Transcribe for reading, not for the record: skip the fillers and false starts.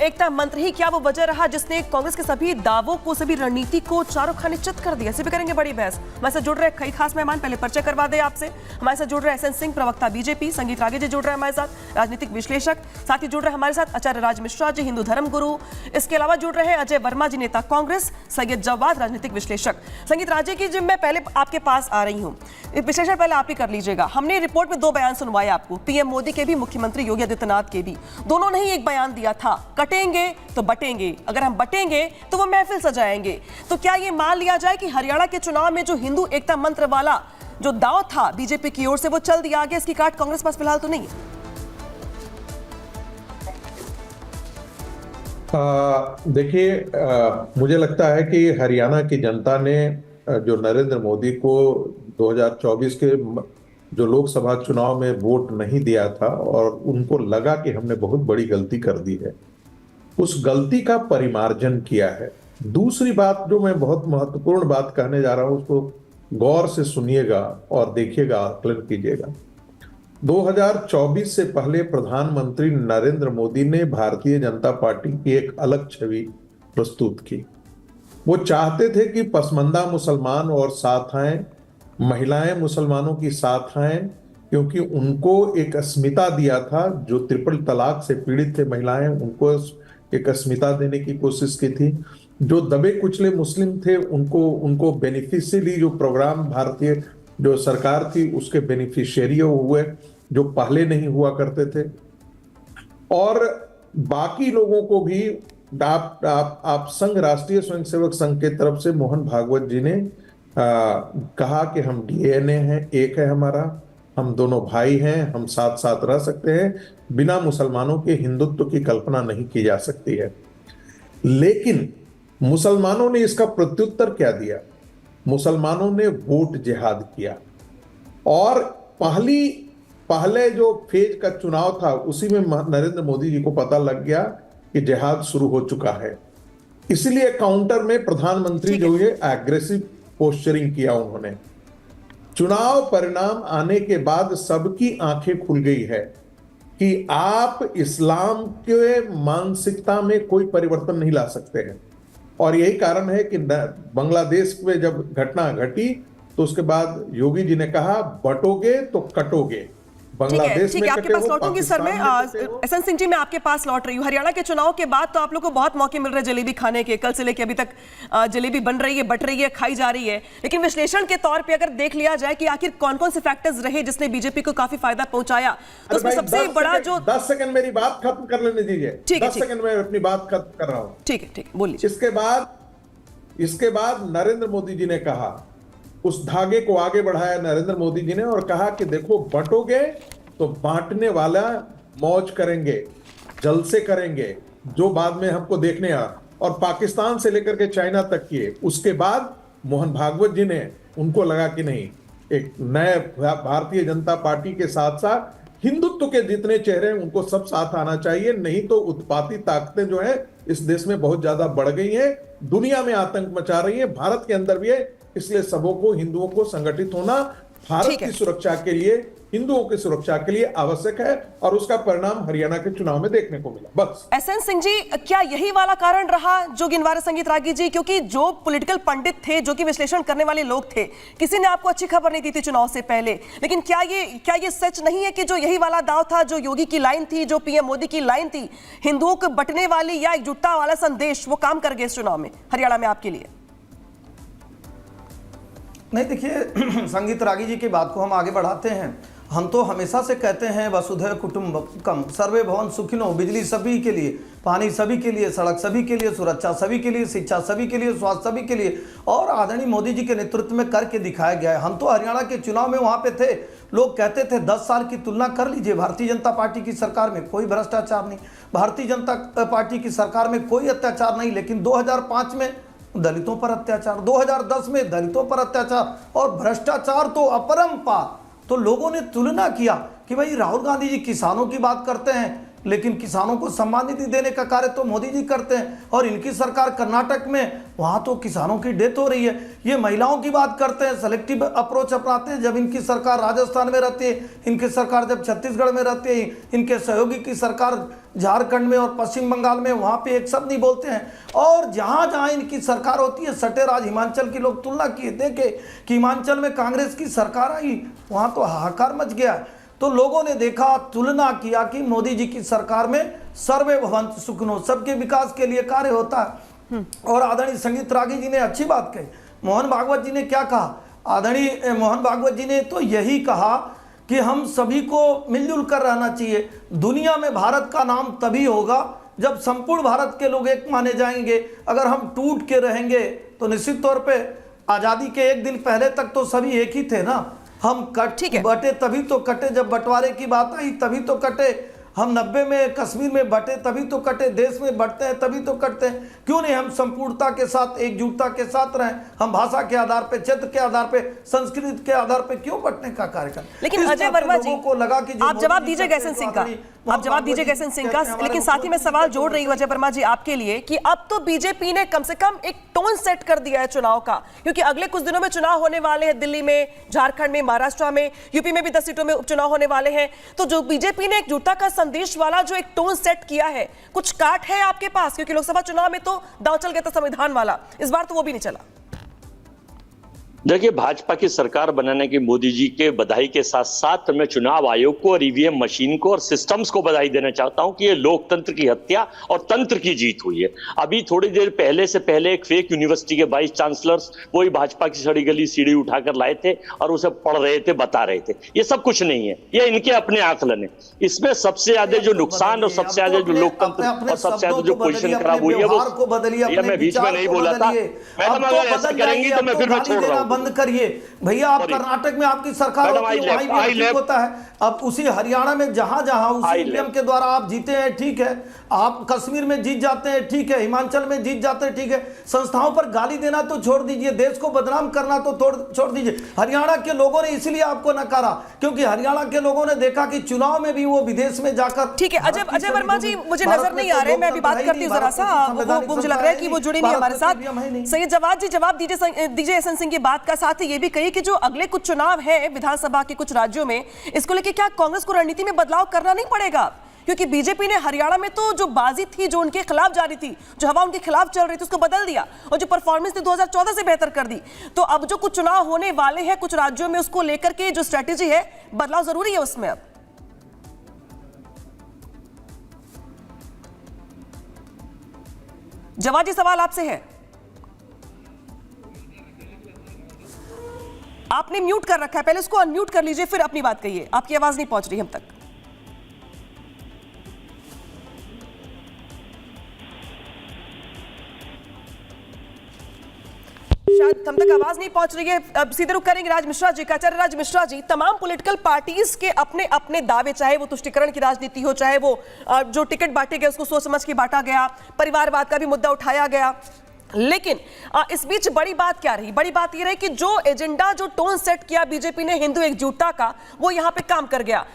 एकता मंत्र ही क्या वो वजह रहा जिसने कांग्रेस के सभी दावों को, सभी रणनीति को चारों खाने चित कर दिया? इसी पे करेंगे बड़ी बहस। हमारे साथ जुड़ रहे कई खास मेहमान, पहले परिचय करवा दे आपसे। हमारे साथ जुड़ रहे एसएन सिंह, प्रवक्ता बीजेपी, संगीत रागे जी जुड़ रहे हैं हमारे साथ, राजनीतिक विश्लेषक। साथ ही जुड़ रहे हमारे साथ आचार्य राज मिश्रा जी, हिंदू धर्म गुरु। इसके अलावा जुड़ रहे हैं अजय वर्मा जी, नेता कांग्रेस, सैयद जवाद, राजनीतिक विश्लेषक। संगीत राजे की जिम मैं पहले आपके पास आ रही हूँ, विश्लेषण पहले आप ही कर लीजिएगा। हमने रिपोर्ट में 2 बयान सुनवाए आपको, पीएम मोदी के भी, मुख्यमंत्री योगी आदित्यनाथ के भी। दोनों ने ही एक बयान दिया था, कटेंगे तो बटेंगे, अगर हम बटेंगे तो वो महफिल सजाएंगे। तो क्या ये मान लिया जाए कि हरियाणा के चुनाव में जो हिंदू एकता मंत्र वाला जो दाव था बीजेपी की ओर से, वो चल दिया आगे? इसकी काट कांग्रेस पास फिलहाल तो नहीं है। देखिए, मुझे लगता है कि हरियाणा की जनता ने जो नरेंद्र मोदी को 2024 के जो लोकसभा चुनाव में वोट नहीं दिया था और उनको लगा कि हमने बहुत बड़ी गलती कर दी है, उस गलती का परिमार्जन किया है। दूसरी बात जो मैं बहुत महत्वपूर्ण बात कहने जा रहा हूं, उसको गौर से सुनिएगा और देखिएगा, आकलन कीजिएगा। 2024 से पहले प्रधानमंत्री नरेंद्र मोदी ने भारतीय जनता पार्टी की एक अलग छवि प्रस्तुत की। वो चाहते थे कि पसमंदा मुसलमान और साथ आएं, महिलाएं मुसलमानों की साथ आएं, क्योंकि उनको एक अस्मिता दिया था। जो ट्रिपल तलाक से पीड़ित थे महिलाएं, उनको एक अस्मिता देने की कोशिश की थी। जो दबे कुचले मुस्लिम थे उनको बेनिफिशियरी, जो प्रोग्राम भारतीय जो सरकार थी उसके बेनिफिशियरी हुए, जो पहले नहीं हुआ करते थे। और बाकी लोगों को भी आप संघ, राष्ट्रीय स्वयंसेवक संघ के तरफ से मोहन भागवत जी ने कहा कि हम डीएनए हैं, एक है हमारा, हम दोनों भाई हैं, हम साथ साथ रह सकते हैं, बिना मुसलमानों के हिंदुत्व की कल्पना नहीं की जा सकती है। लेकिन मुसलमानों ने इसका प्रत्युत्तर क्या दिया? मुसलमानों ने वोट जिहाद किया और पहले जो फेज का चुनाव था उसी में नरेंद्र मोदी जी को पता लग गया कि जिहाद शुरू हो चुका है। इसलिए काउंटर में प्रधानमंत्री जो ये एग्रेसिव पोस्चरिंग किया उन्होंने। चुनाव परिणाम आने के बाद सबकी आंखें खुल गई है कि आप इस्लाम के मानसिकता में कोई परिवर्तन नहीं ला सकते हैं। और यही कारण है कि बांग्लादेश में जब घटना घटी तो उसके बाद योगी जी ने कहा बटोगे तो कटोगे। बांग्लादेश में आपके पास लौटूंगी सर मैं। एसएन सिंह जी, मैं आपके पास लौट रही हूँ। हरियाणा के चुनाव के बाद तो आप लोग को बहुत मौके मिल रहे हैं जलेबी खाने के, कल से लेकर अभी तक जलेबी बन रही है, बट रही है, खाई जा रही है। लेकिन विश्लेषण के तौर पे अगर देख लिया जाए कि आखिर कौन कौन से फैक्टर्स रहे जिसने बीजेपी को काफी फायदा पहुंचाया, तो उसमें सबसे बड़ा जो 10 सेकंड मेरी बात खत्म कर लेने दीजिए। 10 सेकंड में अपनी बात खत्म कर रहा हूँ। ठीक है, बोलिए। इसके बाद नरेंद्र मोदी जी ने कहा, उस धागे को आगे बढ़ाया नरेंद्र मोदी जी ने और कहा कि देखो, बंटोगे तो बांटने वाला मौज करेंगे, जलसे करेंगे, जो बाद में हमको देखने आ, और पाकिस्तान से लेकर के चाइना तक किए। उसके बाद मोहन भागवत जी ने, उनको लगा कि नहीं, एक नए भारतीय जनता पार्टी के साथ साथ हिंदुत्व के जितने चेहरे हैं उनको सब साथ आना चाहिए, नहीं तो उत्पाती ताकतें जो है इस देश में बहुत ज्यादा बढ़ गई हैं, दुनिया में आतंक मचा रही है, भारत के अंदर भी है। इसलिए सबों को, हिंदुओं को संगठित होना भारत की सुरक्षा के लिए, हिंदुओं की सुरक्षा के लिए आवश्यक है, और उसका परिणाम हरियाणा के चुनाव में देखने को मिला। बस। एसएन सिंह जी, क्या यही वाला कारण रहा जो गिनवा रहे संगीत रागी जी? क्योंकि जो पॉलिटिकल पंडित थे, जो कि विश्लेषण करने वाले लोग थे, किसी ने आपको अच्छी खबर नहीं दी थी चुनाव से पहले। लेकिन क्या ये सच नहीं है कि जो यही वाला दाव था, जो योगी की लाइन थी, जो पीएम मोदी की लाइन थी, हिंदुओं को बंटने वाली या एकजुटता वाला संदेश, वो काम कर गए इस चुनाव में हरियाणा में आपके लिए? नहीं, देखिए, संगीत रागी जी की बात को हम आगे बढ़ाते हैं। हम तो हमेशा से कहते हैं वसुधैव कुटुंबकम, सर्वे भवन सुखिनो, बिजली सभी के लिए, पानी सभी के लिए, सड़क सभी के लिए, सुरक्षा सभी के लिए, शिक्षा सभी के लिए, स्वास्थ्य सभी के लिए, और आदरणीय मोदी जी के नेतृत्व में करके दिखाया गया है। हम तो हरियाणा के चुनाव में वहाँ पे थे, लोग कहते थे 10 साल की तुलना कर लीजिए, भारतीय जनता पार्टी की सरकार में कोई भ्रष्टाचार नहीं, भारतीय जनता पार्टी की सरकार में कोई अत्याचार नहीं। लेकिन 2005 में दलितों पर अत्याचार, 2010 में दलितों पर अत्याचार और भ्रष्टाचार तो अपरंपार। तो लोगों ने तुलना किया कि भाई राहुल गांधी जी किसानों की बात करते हैं, लेकिन किसानों को सम्मान निधि देने का कार्य तो मोदी जी करते हैं। और इनकी सरकार कर्नाटक में, वहां तो किसानों की डेथ हो रही है। ये महिलाओं की बात करते हैं, सेलेक्टिव अप्रोच अपनाते हैं। जब इनकी सरकार राजस्थान में रहती है, इनकी सरकार जब छत्तीसगढ़ में रहती है, इनके सहयोगी की सरकार झारखंड में और पश्चिम बंगाल में, वहां पे एक शब्द नहीं बोलते हैं। और जहां जहां इनकी सरकार होती है, सटे राज हिमाचल की लोग तुलना किए, देखे कि हिमाचल में कांग्रेस की सरकार आई, वहां तो हाहाकार मच गया। तो लोगों ने देखा, तुलना किया कि मोदी जी की सरकार में सर्वे भवन्तु सुखिनो, सबके विकास के लिए कार्य होता है। और आदरणीय संगीत रागी जी ने अच्छी बात कही। मोहन भागवत जी ने क्या कहा? आदरणीय मोहन भागवत जी ने तो यही कहा कि हम सभी को मिलजुल कर रहना चाहिए। दुनिया में भारत का नाम तभी होगा जब संपूर्ण भारत के लोग एक माने जाएंगे। अगर हम टूट के रहेंगे तो निश्चित तौर पे आज़ादी के एक दिन पहले तक तो सभी एक ही थे ना। हम बटे तभी तो कटे, जब बंटवारे की बात आई तभी तो कटे। हम 90 में कश्मीर में बटे तभी तो कटे, देश में बटते हैं तभी तो कटते हैं। क्यों नहीं हम संपूर्णता के साथ, एकजुटता के साथ रहें? हम भाषा के आधार पे, क्षेत्र के आधार पे, संस्कृति के आधार पे क्यों बटने का कार्य करें? लेकिन अजय वर्मा जी, को लगा कि आप जवाब दीजिए गैसन सिंह का, आप जवाब दीजिए गैसन सिंह का। लेकिन साथ ही मैं सवाल जोड़ रही हूं अजय वर्मा जी आपके लिए कि अब तो बीजेपी ने कम से कम एक टोन सेट कर दिया है चुनाव का, क्योंकि अगले कुछ दिनों में चुनाव होने वाले हैं। दिल्ली में, झारखंड में, महाराष्ट्र में, यूपी में भी 10 सीटों में उपचुनाव होने वाले हैं। तो जो बीजेपी ने एकजुटता का संदेश वाला जो एक टोन सेट किया है, कुछ काट है आपके पास? क्योंकि लोकसभा चुनाव में तो दांव चल गया था संविधान वाला, इस बार तो वो भी नहीं चला। देखिए, भाजपा की सरकार बनाने की मोदी जी के बधाई के साथ साथ मैं चुनाव आयोग को और ईवीएम मशीन को और सिस्टम्स को बधाई देना चाहता हूं कि ये लोकतंत्र की हत्या और तंत्र की जीत हुई है। अभी थोड़ी देर पहले से पहले एक फेक यूनिवर्सिटी के वाइस चांसलर्स वही भाजपा की सड़ी गली सीढ़ी उठाकर लाए थे और उसे पढ़ रहे थे, बता रहे थे। ये सब कुछ नहीं है, ये इनके अपने आकलन है। इसमें सबसे ज्यादा जो नुकसान और सबसे ज्यादा जो लोकतंत्र और सबसे ज्यादा जो पोजिशन खराब हुई है वो, मैं बीच में नहीं बोला था। मैडम अगर ऐसा करेंगी तो मैं फिर मैं छोड़ रहा हूँ। बंद करिए भैया। आप कर्नाटक में आपकी सरकार होती है, वहीं भी ठीक होता है। अब उसी हरियाणा में जहां जहां उसी ईवीएम के द्वारा आप जीते हैं, ठीक है। आप कश्मीर में जीत जाते हैं, ठीक है। हिमाचल में जीत जाते हैं, ठीक है। संस्थाओं पर गाली देना तो छोड़ दीजिए, देश को बदनाम करना तो छोड़ दीजिए। हरियाणा के लोगों ने इसलिए आपको नकारा क्योंकि हरियाणा के लोगों ने देखा कि चुनाव में भी वो विदेश में जाकर, ठीक है। अजय वर्मा जी मुझे नजर नहीं आ रहे, मैं अभी बात करती हूँ जरा सा, मुझे लग रहा है कि वो जुड़ी नहीं हमारे साथ। सही जवाब जी, जवाब दीजिए एहसन सिंह की बात का। साथ ही ये भी कही कि जो अगले कुछ चुनाव है विधानसभा के कुछ राज्यों में, इसको लेके क्या कांग्रेस को रणनीति में बदलाव करना नहीं पड़ेगा? क्योंकि बीजेपी ने हरियाणा में तो जो बाजी थी, जो उनके खिलाफ जारी थी, जो हवा उनके खिलाफ चल रही थी, उसको बदल दिया और जो परफॉर्मेंस थी 2014 से बेहतर कर दी। तो अब जो कुछ चुनाव होने वाले हैं कुछ राज्यों में, उसको लेकर के जो स्ट्रेटेजी है, बदलाव जरूरी है उसमें। अब जवाब जी सवाल आपसे है, आपने म्यूट कर रखा है, पहले उसको अनम्यूट कर लीजिए फिर अपनी बात कहिए, आपकी आवाज नहीं पहुंच रही हम तक। शायद हम तक आवाज नहीं पहुंच रही है। अब सीधे रुख करेंगे राज मिश्रा जी का। आचार्य राज मिश्रा जी, तमाम पॉलिटिकल पार्टीज के अपने अपने दावे, चाहे वो तुष्टीकरण की राजनीति हो, चाहे वो जो टिकट बांटे गए उसको सोच समझ के बांटा गया, परिवारवाद का भी मुद्दा उठाया गया, लेकिन इस बीच बड़ी बात क्या रही? बड़ी बात यह रही कि जो एजेंडा, जो टोन सेट किया बीजेपी ने हिंदू एकजुटता का, वो यहां पे काम कर गया।